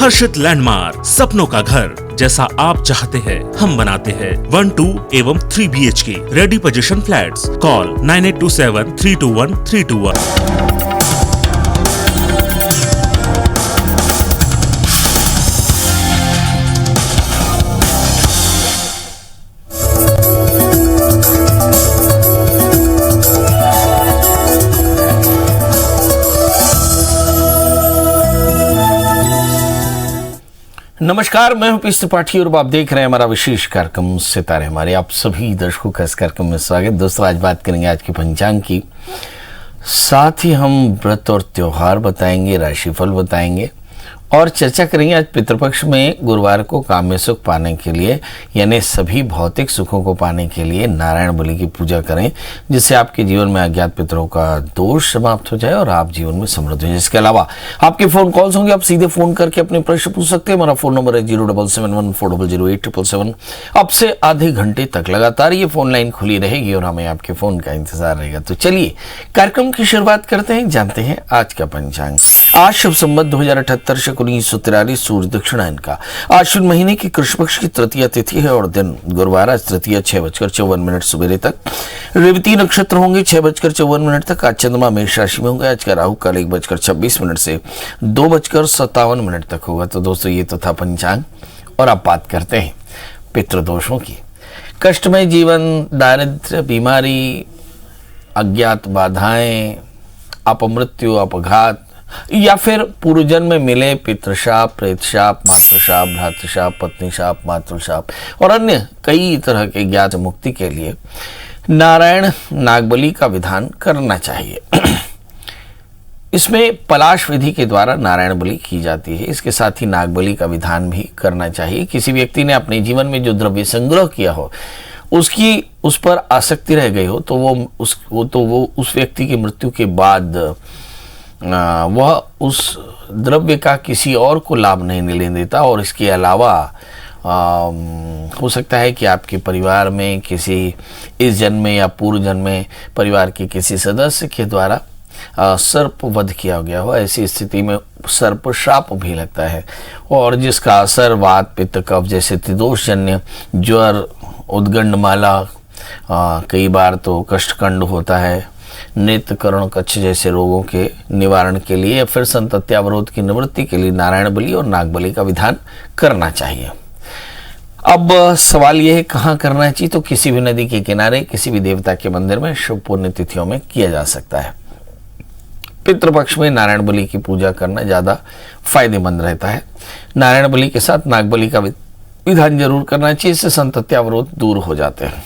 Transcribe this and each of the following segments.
हर्षित landmark, सपनों का घर जैसा आप चाहते हैं हम बनाते हैं। 1, 2 एवं 3 BHK ready position flats. Call 9827 321 321। नमस्कार, मैं हूं पीस त्रिपाठी और आप देख रहे हैं हमारा विशेष कार्यक्रम सितारे हमारे। आप सभी दर्शकों का इस कार्यक्रम में स्वागत। दोस्तों, आज बात करेंगे आज के पंचांग की, साथ ही हम व्रत और त्योहार बताएंगे, राशिफल बताएंगे और चर्चा करेंगे आज पितृपक्ष में गुरुवार को काम्य सुख पाने के लिए, यानी सभी भौतिक सुखों को पाने के लिए नारायण बलि की पूजा करें, जिससे आपके जीवन में अज्ञात पितरों का दोष समाप्त हो जाए और आप जीवन में समृद्ध हो जाए। इसके अलावा आपके फोन कॉल्स होंगे, आप सीधे फोन करके अपने प्रश्न पूछ सकते हैं। हमारा फोन नंबर है 07714008877। अब से आधे घंटे तक लगातार ये फोन लाइन खुली रहेगी और हमें आपके फोन का इंतजार रहेगा। तो चलिए कार्यक्रम की शुरुआत करते हैं, जानते हैं आज का पंचांग। आज शुभ संवत 2078 1943 सूर्य दक्षिणायन का आश्विन महीने की कृष्ण पक्ष की तृतीय तिथि है और दिन गुरुवार। आज तृतीय 6:54 सवेरे तक। रेवती नक्षत्र होंगे 6:54 तक। आज चंद्रमा मेष राशि में होंगे। आज का राहु काल 1:26 से 2:57 तक होगा। तो दोस्तों, ये तो था पंचांग और अब बात करते हैं पितृदोषों की। कष्टमय जीवन, दारिद्र्य, बीमारी, अज्ञात बाधाएं, अपमृत्यु, अपघात या फिर पूर्व जन्म में मिले पितृशाप, प्रेतशाप, मातृशाप, भ्रातृशाप, पत्नीशाप, मातृशाप और अन्य कई तरह के ज्ञात मुक्ति के लिए नारायण नागबलि का विधान करना चाहिए। इसमें पलाश विधि के द्वारा नारायण बलि की जाती है। इसके साथ ही नागबलि का विधान भी करना चाहिए। किसी व्यक्ति ने अपने जीवन में जो द्रव्य संग्रह किया हो, उसकी उस पर आसक्ति रह गई हो, तो वो उस व्यक्ति की मृत्यु के बाद वह उस द्रव्य का किसी और को लाभ नहीं लेने देता। और इसके अलावा हो सकता है कि आपके परिवार में किसी इस जन्म में या पूर्व जन्म में परिवार के किसी सदस्य के द्वारा सर्प वध किया गया हो। ऐसी स्थिति में सर्प श्राप भी लगता है और जिसका असर वात, पित्त, कफ जैसे त्रिदोषजन्य ज्वर, उद्गंडमाला, कई बार तो कष्टकंड होता है, नेत्र, कर्ण, कच्छ जैसे रोगों के निवारण के लिए या फिर संतत्यावरोध की निवृत्ति के लिए नारायण बलि और नागबलि का विधान करना चाहिए। अब सवाल यह है कहाँ करना चाहिए। तो किसी भी नदी के किनारे, किसी भी देवता के मंदिर में शुभ पुण्य तिथियों में किया जा सकता है। पितृपक्ष में नारायण बलि की पूजा करना ज्यादा फायदेमंद रहता है। नारायण बलि के साथ नागबलि का विधान जरूर करना चाहिए, इससे संतत्यावरोध दूर हो जाते हैं।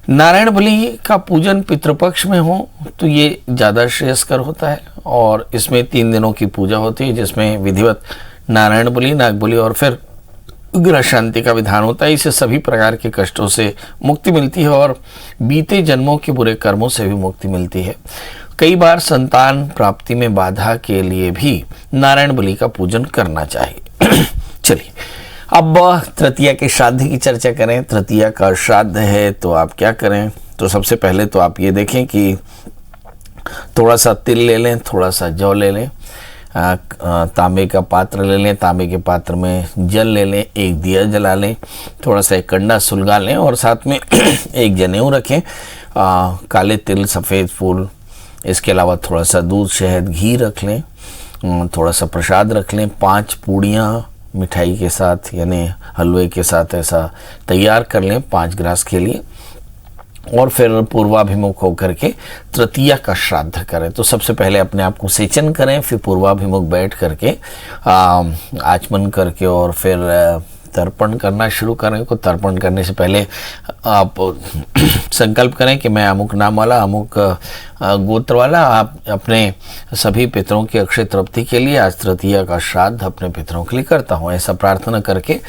नारायण बलि का पूजन पितृपक्ष में हो तो ये ज़्यादा श्रेयस्कर होता है और इसमें 3 दिनों की पूजा होती है, जिसमें विधिवत नारायण बलि, नागबलि और फिर ग्रह शांति का विधान होता है। इससे सभी प्रकार के कष्टों से मुक्ति मिलती है और बीते जन्मों के बुरे कर्मों से भी मुक्ति मिलती है। कई बार संतान प्राप्ति में बाधा के लिए भी नारायण बलि का पूजन करना चाहिए। चलिए अब तृतीया के श्राद्ध की चर्चा करें। तृतीया का श्राद्ध है तो आप क्या करें। तो सबसे पहले तो आप ये देखें कि थोड़ा सा तिल ले लें, थोड़ा सा जौ ले लें, तांबे का पात्र ले लें, तांबे के पात्र में जल ले लें, एक दिया जला लें, थोड़ा सा एक कंडा सुलगा लें और साथ में एक जनेऊ रखें, काले तिल, सफ़ेद फूल, इसके अलावा थोड़ा सा दूध, शहद, घी रख लें, थोड़ा सा प्रसाद रख लें, 5 पूड़ियाँ मिठाई के साथ यानी हलवे के साथ ऐसा तैयार कर लें 5 ग्रास के लिए और फिर पूर्वाभिमुख होकर के तृतीया का श्राद्ध करें। तो सबसे पहले अपने आप को सेचन करें, फिर पूर्वाभिमुख बैठ करके आचमन करके और फिर तर्पण करना शुरू करें। को तर्पण करने से पहले आप संकल्प करें कि मैं अमुक नाम वाला, अमुक गोत्र वाला आप अपने सभी पितरों की अक्षय तृप्ति के लिए आज तृतीया का श्राद्ध अपने पितरों के लिए करता हूँ। ऐसा प्रार्थना करके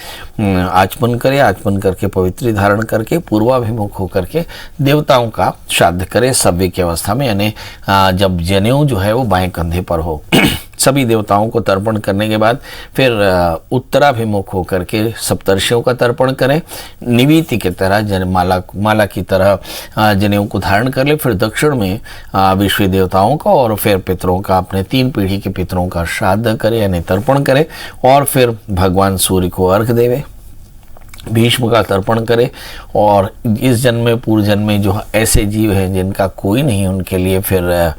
आचमन करें। आचमन करके पवित्री धारण करके पूर्वाभिमुख होकर के देवताओं का श्राद्ध करें सव्य की अवस्था में, यानी जब जनेऊ जो है वो बाएं कंधे पर हो। सभी देवताओं को तर्पण करने के बाद फिर उत्तराभिमुख होकर के सप्तर्षियों का तर्पण करें। निवेति की तरह माला की तरह जनेऊ को धारण कर ले। फिर दक्षिण में विश्व देवताओं का और फिर पितरों का, अपने 3 पीढ़ी के पितरों का श्राद्ध करे यानी तर्पण करे। और फिर भगवान सूर्य को अर्घ देवे, भीष्म का तर्पण करे। और इस जन्म में पूर्व जन्म में जो ऐसे जीव हैं जिनका कोई नहीं, उनके लिए फिर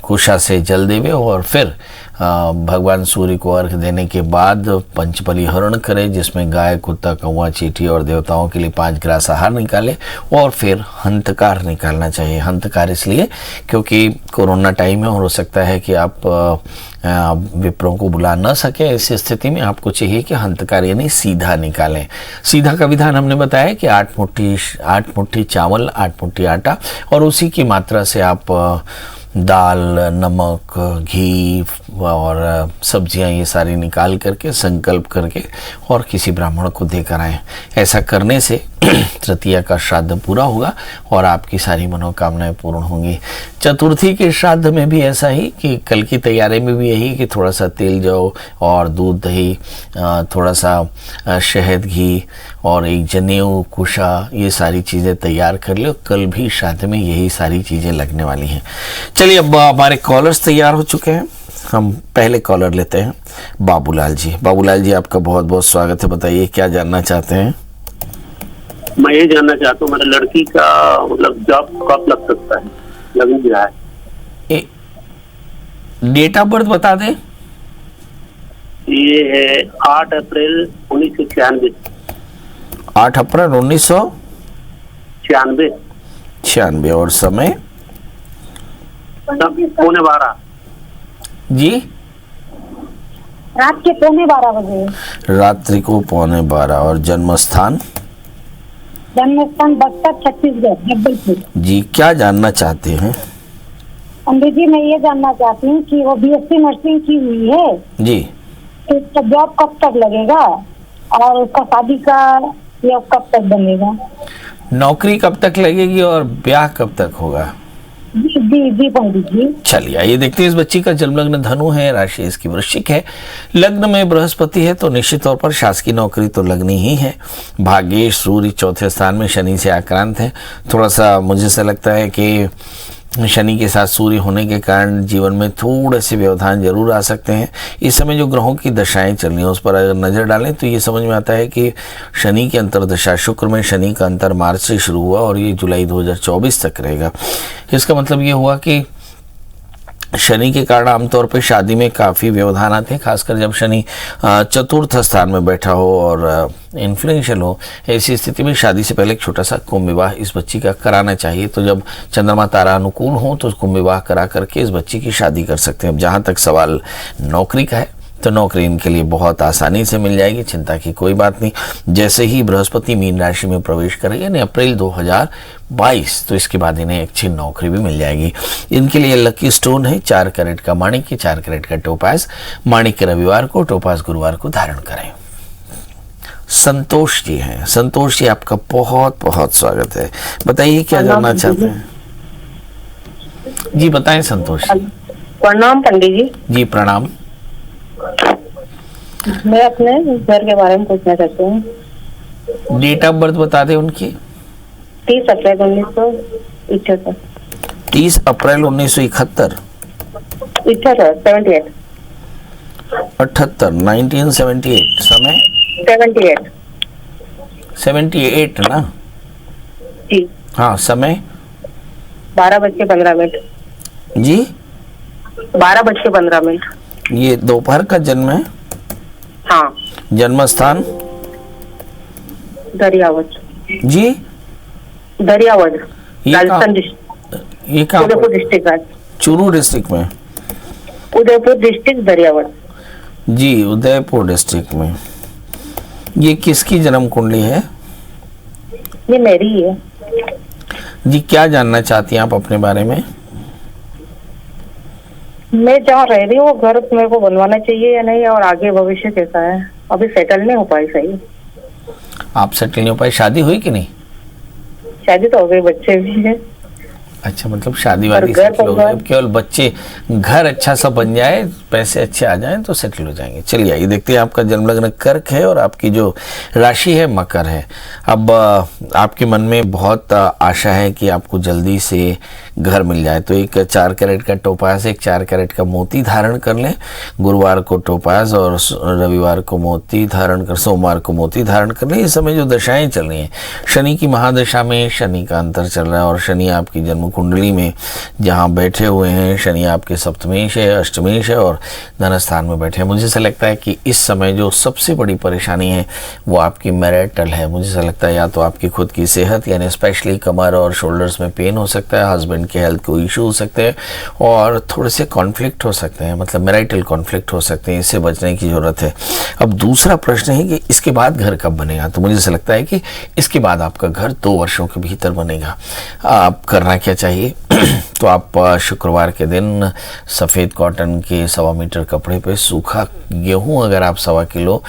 कुशा से जल देवे। और फिर भगवान सूर्य को अर्घ देने के बाद पंचबली हरण करे, जिसमें गाय, कुत्ता, कौवा, चींटी और देवताओं के लिए 5 ग्रास आहार निकाले। और फिर हंतकार निकालना चाहिए। हंतकार इसलिए क्योंकि कोरोना टाइम है और हो सकता है कि आप विप्रों को बुला न सके। ऐसी स्थिति में आपको चाहिए कि हंतकार यानी सीधा निकालें। सीधा का विधान हमने बताया कि 8 मुट्ठी चावल, 8 मुट्ठी आटा और उसी की मात्रा से आप दाल, नमक, घी और सब्जियां ये सारी निकाल करके संकल्प करके और किसी ब्राह्मण को देकर आएं। ऐसा करने से तृतीया का श्राद्ध पूरा होगा और आपकी सारी मनोकामनाएं पूर्ण होंगी। चतुर्थी के श्राद्ध में भी ऐसा ही कि कल की तैयारी में भी यही कि थोड़ा सा तेल, जौ और दूध, दही, थोड़ा सा शहद, घी और एक जनेऊ, कुशा, ये सारी चीज़ें तैयार कर लो। कल भी श्राद्ध में यही सारी चीज़ें लगने वाली हैं। चलिए, अब हमारे कॉलर्स तैयार हो चुके हैं। हम पहले कॉलर लेते हैं, बाबूलाल जी। बाबूलाल जी, आपका बहुत बहुत स्वागत है। बताइए क्या जानना चाहते हैं? मैं ये जानना चाहता हूँ, मेरे लड़की का मतलब जॉब कब लग सकता है, लग नहीं रहा है। डेट ऑफ बर्थ बता दें। ये है 8 अप्रैल 1996। 8 अप्रैल 1996। और समय? 11:15 जी, रात के 11:15 बजे। रात्रि को 11:15। और जन्म स्थान? जन्मस्थान बस्तर, छत्तीसगढ़, जबलपुर। जी, क्या जानना चाहते हैं? पंडित जी, मैं ये जानना चाहती हूँ कि वो BSc नर्सिंग की हुई है जी, तो उसका जॉब कब तक लगेगा और उसका शादी का या कब तक बनेगा? नौकरी कब तक लगेगी और ब्याह कब तक होगा? जी जी जी पंडित जी। चलिए, आइए देखते हैं। इस बच्ची का जन्म लग्न धनु है, राशि इसकी वृश्चिक है, लग्न में बृहस्पति है, तो निश्चित तौर पर शासकीय नौकरी तो लगनी ही है। भाग्येश सूर्य 4थे स्थान में शनि से आक्रांत है। थोड़ा सा मुझे ऐसा लगता है कि शनि के साथ सूर्य होने के कारण जीवन में थोड़े से व्यवधान जरूर आ सकते हैं। इस समय जो ग्रहों की दशाएं चल रही हैं उस पर अगर नज़र डालें तो ये समझ में आता है कि शनि की अंतर्दशा, शुक्र में शनि का अंतर मार्च से शुरू हुआ और ये जुलाई 2024 तक रहेगा। इसका मतलब ये हुआ कि शनि के कारण आमतौर पे शादी में काफ़ी व्यवधान आते हैं, खासकर जब शनि चतुर्थ स्थान में बैठा हो और इन्फ्लुएंशियल हो। ऐसी स्थिति में शादी से पहले एक छोटा सा कुंभ विवाह इस बच्ची का कराना चाहिए। तो जब चंद्रमा तारा अनुकूल हो तो कुंभ विवाह करा करके इस बच्ची की शादी कर सकते हैं। अब जहाँ तक सवाल नौकरी का है तो नौकरी इनके लिए बहुत आसानी से मिल जाएगी, चिंता की कोई बात नहीं। जैसे ही बृहस्पति मीन राशि में प्रवेश करेंगे यानी अप्रैल 2022, तो इसके बाद इन्हें अच्छी नौकरी भी मिल जाएगी। इनके लिए लकी स्टोन है 4 कैरेट का माणिक्य, 4 कैरेट का टोपाज। माणिक्य रविवार को, टोपाज गुरुवार को धारण करें। संतोष जी हैं। संतोष जी, आपका बहुत बहुत स्वागत है। बताइए क्या जानना चाहते हैं? जी बताएं संतोष। प्रणाम पंडित जी। जी प्रणाम। मैं अपने घर के बारे में पूछना चाहती हूँ। डेट ऑफ बर्थ बता दें उनकी। 30 अप्रैल 1978। 30 अप्रैल 1971। 78। 1978। समय? 78 ना? जी हाँ, समय? 12:15। जी 12:15। ये दोपहर का जन्म है? हाँ। जन्म स्थान? दरियावद। जी दरियावद, ये राजस्थान डिस्ट्रिक्ट, ये कहाँ? उदयपुर डिस्ट्रिक्ट। चूरू डिस्ट्रिक्ट में? उदयपुर डिस्ट्रिक्ट, दरियावद। जी, उदयपुर डिस्ट्रिक्ट में। ये किसकी जन्म कुंडली है? ये मेरी ही है। जी, क्या जानना चाहती हैं आप अपने बारे में? मैं जहाँ रह रही हूँ वो घर मेरे को बनवाना चाहिए या नहीं, और आगे भविष्य कैसा है? अभी सेटल नहीं हो पाई सही। आप सेटल नहीं हो पाए? शादी हुई कि नहीं? शादी तो हो गई, बच्चे भी हैं। अच्छा, मतलब शादी वादी घर सेटल हो परिवार- गए, केवल बच्चे घर अच्छा सा बन जाए, पैसे अच्छे आ जाएं तो सेटल हो जाएंगे। चलिए आइए देखते हैं, आपका जन्म लग्न कर्क है और आपकी जो राशि है मकर है। अब आपके मन में बहुत आशा है कि आपको जल्दी से घर मिल जाए, तो एक 4 कैरेट का टोपाज, एक 4 कैरेट का मोती धारण कर लें। गुरुवार को टोपाज और रविवार को मोती धारण कर, सोमवार को मोती धारण कर लें। इस समय जो दशाएं चल रही हैं, शनि की महादशा में शनि का अंतर चल रहा है और शनि आपकी जन्म कुंडली में जहां बैठे हुए हैं, शनि आपके सप्तमेश है, अष्टमेश है और धन स्थान में बैठे हैं। मुझे ऐसा लगता है कि इस समय जो सबसे बड़ी परेशानी है वो आपकी मैरिटल है। मुझे ऐसा लगता है या तो आपकी खुद की सेहत, यानी स्पेशली कमर और शोल्डर्स में पेन हो सकता है, हस्बैंड के हेल्थ को इशू हो सकते हैं और थोड़े से कॉन्फ्लिक्ट हो सकते हैं, मतलब मैरिटल कॉन्फ्लिक्ट हो सकते हैं। इससे बचने की जरूरत है। अब दूसरा प्रश्न है कि इसके बाद घर कब बनेगा, तो मुझे ऐसा लगता है कि इसके बाद आपका घर 2 वर्षों के भीतर बनेगा। आप करना क्या चाहिए तो आप शुक्रवार के दिन सफ़ेद कॉटन के 1.25 मीटर कपड़े पे सूखा गेहूं, अगर आप 1.25 किलो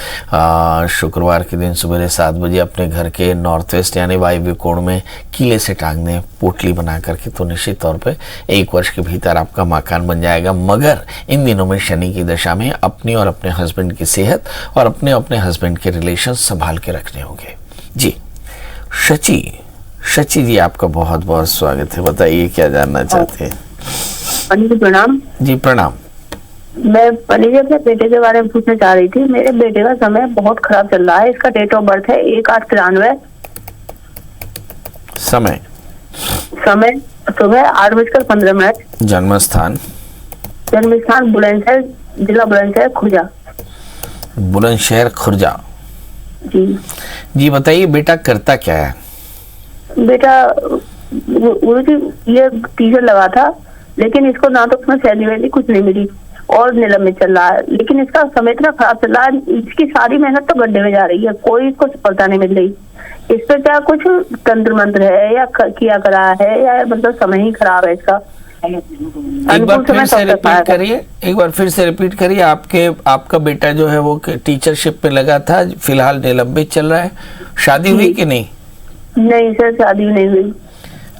शुक्रवार के दिन सुबह 7 बजे अपने घर के नॉर्थ वेस्ट यानी वायव्य कोण में कीले से टांग दें, पोटली बना करके, तो निश्चित तौर पे 1 वर्ष के भीतर आपका मकान बन जाएगा। मगर इन दिनों में शनि की दशा में अपनी और अपने हस्बैंड की सेहत और अपने हस्बैंड के रिलेशन संभाल के रखने होंगे। जी शची जी, आपका बहुत बहुत स्वागत है। बताइए क्या जानना चाहते हैं। पंडित जी प्रणाम। जी प्रणाम। मैं पंडित जी अपने बेटे के बारे में पूछना चाह रही थी। मेरे बेटे का समय बहुत खराब चल रहा है। इसका डेट ऑफ बर्थ है 1/8/93। समय सुबह 8:15। जन्म स्थान बुलंदशहर, जिला बुलंदशहर, खुर्जा। बुलंदशहर खुर्जा। जी बताइए, बेटा करता क्या है? बेटा ये टीचर लगा था, लेकिन इसको ना तो उसमें सैलरी वैली कुछ नहीं मिली और निलंबित चल रहा है। लेकिन इसका समय इतना खराब चल रहा है, इसकी सारी मेहनत तो गड्ढे में जा रही है, कोई इसको सफलता नहीं मिल रही। इस पे क्या कुछ तंत्र मंत्र है या किया करा है या मतलब समय ही खराब है इसका? एक बार फिर से रिपीट करिए। आपका बेटा जो है वो टीचरशिप पे लगा था, फिलहाल निलंबित चल रहा है। शादी हुई कि नहीं? नहीं सर, शादी नहीं हुई।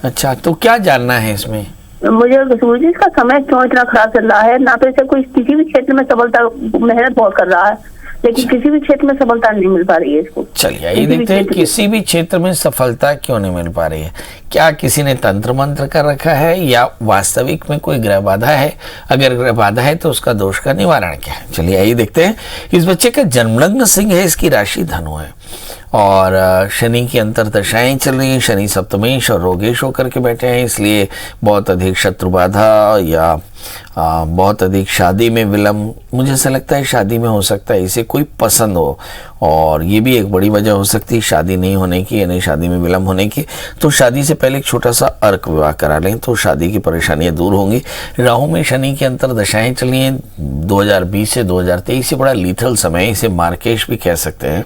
अच्छा, तो क्या जानना है इसमें? मुझे इसका समय क्यों इतना खराब चल रहा है? ना तो इसे कोई किसी भी क्षेत्र में सफलता, मेहनत बहुत कर रहा है लेकिन किसी भी क्षेत्र में सफलता नहीं मिल पा रही है इसको। चलिए ये देखते हैं किसी भी क्षेत्र में सफलता क्यों नहीं मिल पा रही है। क्या किसी ने तंत्र मंत्र कर रखा है या वास्तविक में कोई ग्रह बाधा है? अगर ग्रह बाधा है तो उसका दोष का निवारण क्या है? चलिए आइए देखते हैं। इस बच्चे का जन्मलग्न सिंह है, इसकी राशि धनु है और शनि की अंतरदशाएं चल रही हैं। शनि सप्तमेश और रोगेश होकर के बैठे हैं, इसलिए बहुत अधिक शत्रु बाधा या बहुत अधिक शादी में विलंब। मुझे ऐसा लगता है शादी में हो सकता है इसे कोई पसंद हो और ये भी एक बड़ी वजह हो सकती है शादी नहीं होने की, यानी शादी में विलंब होने की। तो शादी से पहले एक छोटा सा अर्क विवाह करा लें तो शादी की परेशानियां दूर होंगी। राहु में शनि की अंतरदशाएं चली हैं 2020 से 2023 से, बड़ा लीथल समय, इसे मार्केश भी कह सकते हैं।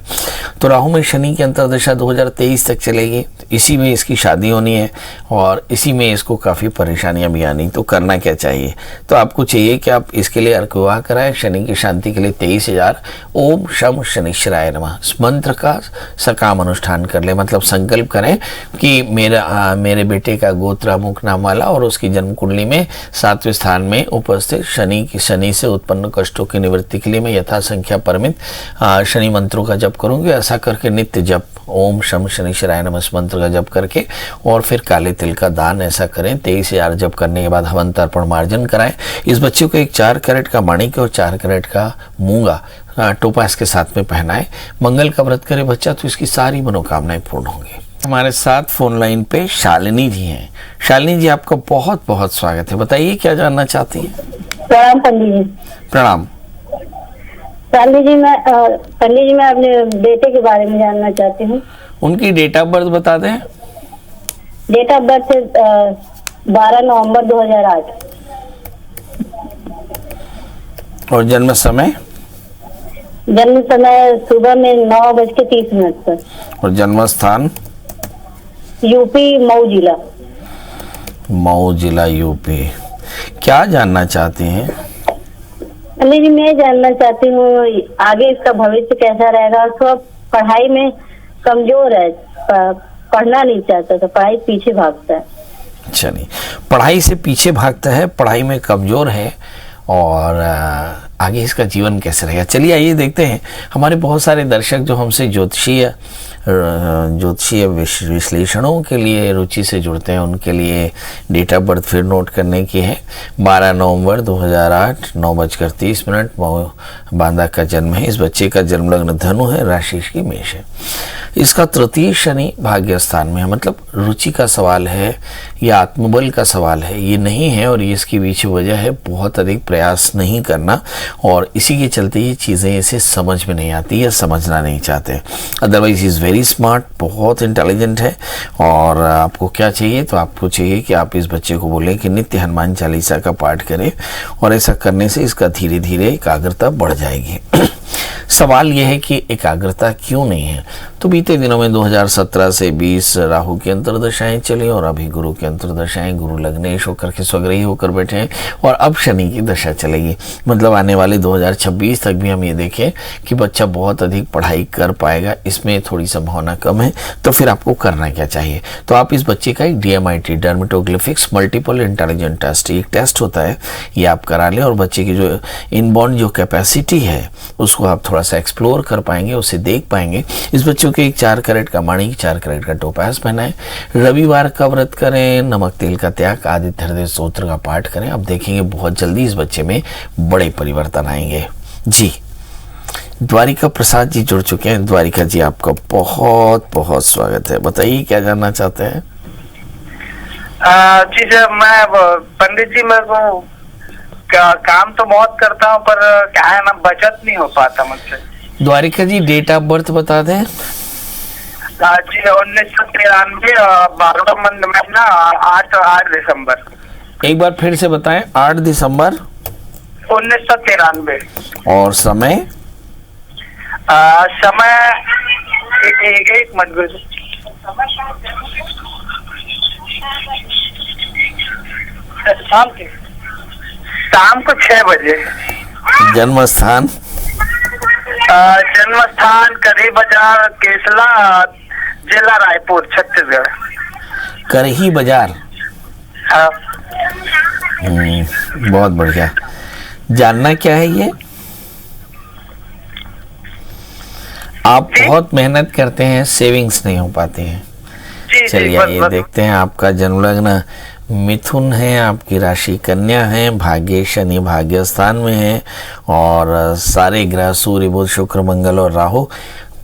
तो राहु में शनि की अंतरदशा 2023 तक चलेगी, इसी में इसकी शादी होनी है और इसी में इसको काफ़ी परेशानियां भी आनी। तो करना क्या चाहिए? तो आपको चाहिए कि आप इसके लिए अर्क विवाह कराएं। शनि की शांति के लिए 23,000 ओम शम शनिश्चराय नमः इस मंत्र का सकाम अनुष्ठान कर ले। मतलब संकल्प करें कि मेरे बेटे का गोत्र अमुक नाम वाला और उसकी जन्म कुंडली में 7वें स्थान में उपस्थित शनि से उत्पन्न कष्टों की निवृत्ति के लिए मैं यथा संख्या परमित शनि मंत्रों का जप करूंगी। ऐसा करके नित्य जप ओम शम शनिश्चराय नमः इस मंत्र का जप करके और फिर काले तिल का दान ऐसा करें। 23,000 जप करने के बाद हवन तर्पण मार्जन कराएं। इस बच्चे को एक 4 कैरेट का माणिक्य और 4 कैरेट का मूंगा टोपास के साथ में पहनाए। मंगल का व्रत करे बच्चा तो इसकी सारी मनोकामनाएं पूर्ण होंगी। हमारे साथ फोन लाइन पे शालिनी जी हैं। शालिनी जी, आपका बहुत बहुत स्वागत है। बताइए क्या जानना चाहती हैं? प्रणाम पंडित जी। प्रणाम पंडित जी, मैं अपने बेटे के बारे में जानना चाहती हूँ। उनकी डेट ऑफ बर्थ बता दें। डेट ऑफ बर्थ 12 नवंबर 2008 और जन्म समय सुबह में 9:30 पर और जन्म स्थान यूपी मऊ जिला यूपी। क्या जानना चाहती हैं? पंडित जी, मैं जानना चाहती हूँ आगे इसका भविष्य कैसा रहेगा। उसको पढ़ाई में कमजोर है, पढ़ना नहीं चाहता तो पढ़ाई पीछे भागता है। अच्छा नहीं, पढ़ाई से पीछे भागता है, पढ़ाई में कमज़ोर है और आगे इसका जीवन कैसे रहेगा। चलिए आइए देखते हैं। हमारे बहुत सारे दर्शक जो हमसे ज्योतिषीय विश्लेषणों के लिए रुचि से जुड़ते हैं, उनके लिए डेट ऑफ बर्थ फिर नोट करने की है। 12 नवंबर 2008 9:30 बांदा का जन्म है। इस बच्चे का जन्म लग्न धनु है, राशि इसकी मेष है। इसका तृतीय शनि भाग्य स्थान में है, मतलब रुचि का सवाल है या आत्मबल का सवाल है ये नहीं है, और ये इसकी पीछे वजह है बहुत अधिक प्रयास नहीं करना, और इसी के चलते ये चीज़ें इसे समझ में नहीं आती या समझना नहीं चाहते। अदरवाइज इज़ वेरी स्मार्ट, बहुत इंटेलिजेंट है। और आपको क्या चाहिए, तो आपको चाहिए कि आप इस बच्चे को बोलें कि नित्य हनुमान चालीसा का पाठ करें, और ऐसा करने से इसका धीरे धीरे एकाग्रता बढ़ जाएगी। सवाल यह है कि एकाग्रता क्यों नहीं है, तो बीते दिनों में 2017 से 20 राहु की अंतर्दशाएं चली, और अभी गुरु की अंतर्दशाएं, गुरु लग्नेश होकर के स्वग्रही होकर बैठे हैं, और अब शनि की दशा चलेगी। मतलब आने वाले 2026 तक भी हम ये देखें कि बच्चा बहुत अधिक पढ़ाई कर पाएगा, इसमें थोड़ी संभावना कम है। तो फिर आपको करना क्या चाहिए, तो आप इस बच्चे का एक DMIT डर्मेटोग्लिफिक्स मल्टीपल इंटेलिजेंट टेस्ट, एक टेस्ट होता है, ये आप करा लें, और बच्चे की जो इनबॉर्न जो कैपेसिटी है उसको आप थोड़ा सा एक्सप्लोर कर पाएंगे, उसे देख पाएंगे। इस बच्चों के एक 4 कैरेट का माणिक, 4 कैरेट का टोपाज पहनाएं, रविवार का व्रत करें, नमक तेल का त्याग, आदित्य हृदय स्तोत्र का पाठ करें। अब देखेंगे बहुत जल्दी इस बच्चे में बड़े परिवर्तन आएंगे। जी, द्वारिका प्रसाद जी जुड़ चुके हैं। द्वारिका जी, आपका बहुत बहुत स्वागत है। बताइए क्या जानना चाहते हैं। जी सर, मैं पंडित जी, मेरे को काम तो बहुत करता हूँ, पर क्या है ना, बचत नहीं हो पाता मुझसे। द्वारिका जी, डेट ऑफ बर्थ बता दें। जी 1993, 12 महीना 8 दिसंबर। एक बार फिर से बताएं। 8 दिसंबर 1993। और समय समय एक मिनट, शाम को 6 बजे। जन्म स्थान करी बाजार, केसला, जिला रायपुर, छत्तीसगढ़। करही बाजार। हाँ। बहुत बढ़िया। जानना क्या है ये, आप बहुत मेहनत करते हैं, सेविंग्स नहीं हो पाती हैं। चलिए ये देखते हैं। आपका जन्म लग्न मिथुन है, आपकी राशि कन्या है, भाग्य शनि भाग्य स्थान में है, और सारे ग्रह सूर्य बुध शुक्र मंगल और राहु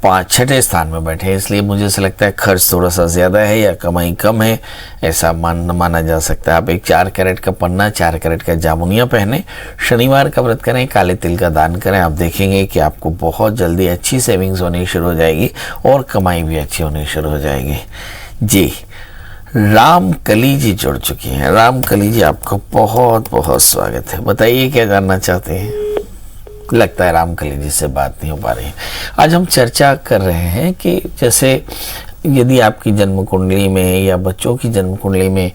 6ठे स्थान में बैठे हैं। इसलिए मुझे ऐसा लगता है खर्च थोड़ा सा ज़्यादा है या कमाई कम है, ऐसा माना जा सकता है। आप एक 4 कैरेट का पन्ना, 4 कैरेट का जामुनिया पहने, शनिवार का व्रत करें, काले तिल का दान करें। आप देखेंगे कि आपको बहुत जल्दी अच्छी सेविंग्स होनी शुरू हो जाएगी और कमाई भी अच्छी होनी शुरू हो जाएगी। जी, रामकली जी जुड़ चुकी हैं। रामकली जी, आपका बहुत बहुत स्वागत है। बताइए क्या जानना चाहते हैं। लगता है रामकली जी से बात नहीं हो पा रही है। आज हम चर्चा कर रहे हैं कि जैसे यदि आपकी जन्म कुंडली में या बच्चों की जन्म कुंडली में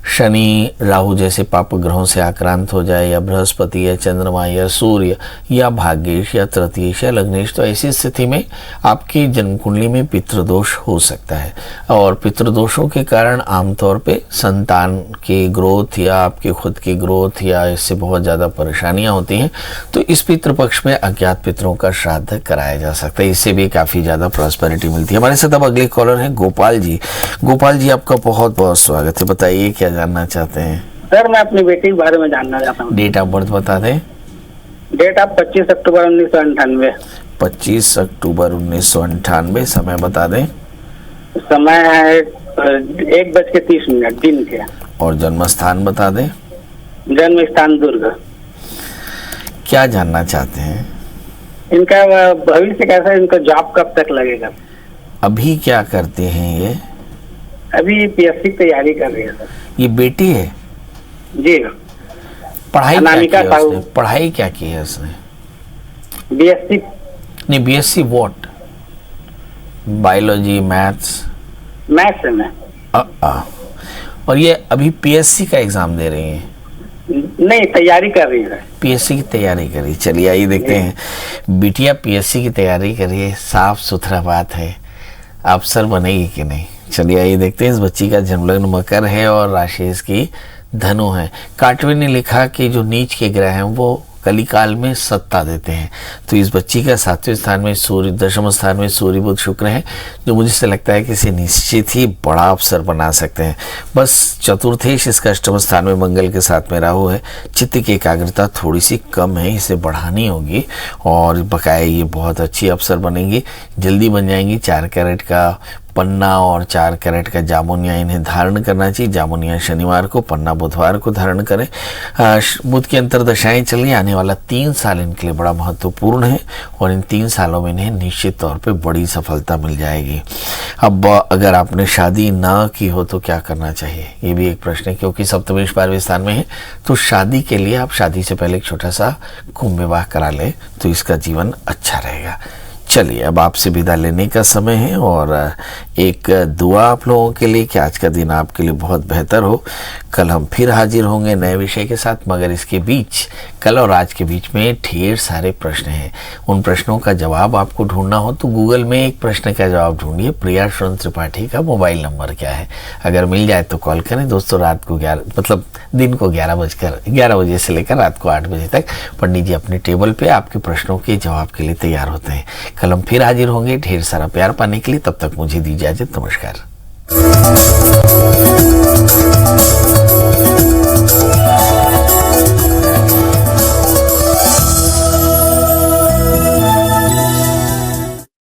शनि राहु जैसे पाप ग्रहों से आक्रांत हो जाए, या बृहस्पति या चंद्रमा या सूर्य या भाग्येश या तृतीयेश या लग्नेश, तो ऐसी स्थिति में आपकी जन्म कुंडली में पितृदोष हो सकता है। और पितृदोषों के कारण आमतौर पे संतान की ग्रोथ या आपके खुद की ग्रोथ या इससे बहुत ज़्यादा परेशानियां होती हैं। तो इस पितृपक्ष में अज्ञात पितरों का श्राद्ध कराया जा सकता है, इससे भी काफ़ी ज़्यादा प्रॉस्पेरिटी मिलती है। हमारे साथ अब अगले कॉलर हैं गोपाल जी। गोपाल जी, आपका बहुत बहुत स्वागत है। बताइए क्या जानना चाहते हैं। सर, मैं अपनी बेटी के बारे में जानना चाहता हूँ। डेट ऑफ बर्थ बता दें। डेट ऑफ 25 अक्टूबर 1998। 25 अक्टूबर 1998। समय बता दें। समय है 1:30 दिन के। और जन्म स्थान बता दें। जन्म स्थान दुर्ग। क्या जानना चाहते हैं। इनका भविष्य कैसा है, इनका जॉब कब तक लगेगा। अभी क्या करते हैं ये। अभी PSC की तैयारी कर रही है सर। ये बेटी है जी। पढ़ाई अनामिका क्या की है उसने? पढ़ाई क्या की है उसने। BSc। नहीं, BSc व्हाट। बायोलॉजी, मैथ्स है मैं। और ये अभी PSC का एग्जाम दे रही है। नहीं, तैयारी कर रही है। PSC की तैयारी करी। चलिए आइए देखते हैं। बिटिया PSC की तैयारी करिए, साफ सुथरा बात है, अफसर बनेगी कि नहीं। चलिए आइए देखते हैं, इस बच्ची का जन्मलग्न मकर है और राशि इसकी धनु है। काटवे ने लिखा कि जो नीच के ग्रह हैं वो कलिकाल में सत्ता देते हैं। तो इस बच्ची का 7वें स्थान में सूर्य, 10वें स्थान में सूर्य बुध शुक्र है, जो मुझे से लगता है किसी निश्चित ही बड़ा अवसर बना सकते हैं। बस चतुर्थेश इसका 8वें स्थान में मंगल के साथ में राहु है। चित्त की एकाग्रता थोड़ी सी कम है, इसे बढ़ानी होगी और बकाया ये बहुत अच्छी अवसर बनेंगी, जल्दी बन जाएंगी। 4 कैरेट का पन्ना और 4 कैरेट का जामुनिया इन्हें धारण करना चाहिए। जामुनिया शनिवार को, पन्ना बुधवार को धारण करें। बुध की अंतर्दशाएं चल रही, आने वाला 3 साल इनके लिए बड़ा महत्वपूर्ण है और इन 3 सालों में इन्हें निश्चित तौर पे बड़ी सफलता मिल जाएगी। अब अगर आपने शादी ना की हो तो क्या करना चाहिए, ये भी एक प्रश्न है, क्योंकि सप्तमेश 12वें स्थान में है। तो शादी के लिए आप शादी से पहले एक छोटा सा कुंभ विवाह करा ले तो इसका जीवन अच्छा रहेगा। चलिए अब आपसे विदा लेने का समय है और एक दुआ आप लोगों के लिए कि आज का दिन आपके लिए बहुत बेहतर हो। कल हम फिर हाजिर होंगे नए विषय के साथ, मगर इसके बीच कल और आज के बीच में ढेर सारे प्रश्न हैं। उन प्रश्नों का जवाब आपको ढूंढना हो तो गूगल में एक प्रश्न का जवाब ढूंढिए, प्रिया श्रवण त्रिपाठी का मोबाइल नंबर क्या है। अगर मिल जाए तो कॉल करें दोस्तों। रात को 11 मतलब दिन को 11 बजे से लेकर रात को 8 बजे तक पंडित जी अपने टेबल पे आपके प्रश्नों के जवाब के लिए तैयार होते हैं। कल हम फिर हाजिर होंगे ढेर सारा प्यार पाने के लिए। तब तक मुझे दीजिए इजाजत, नमस्कार।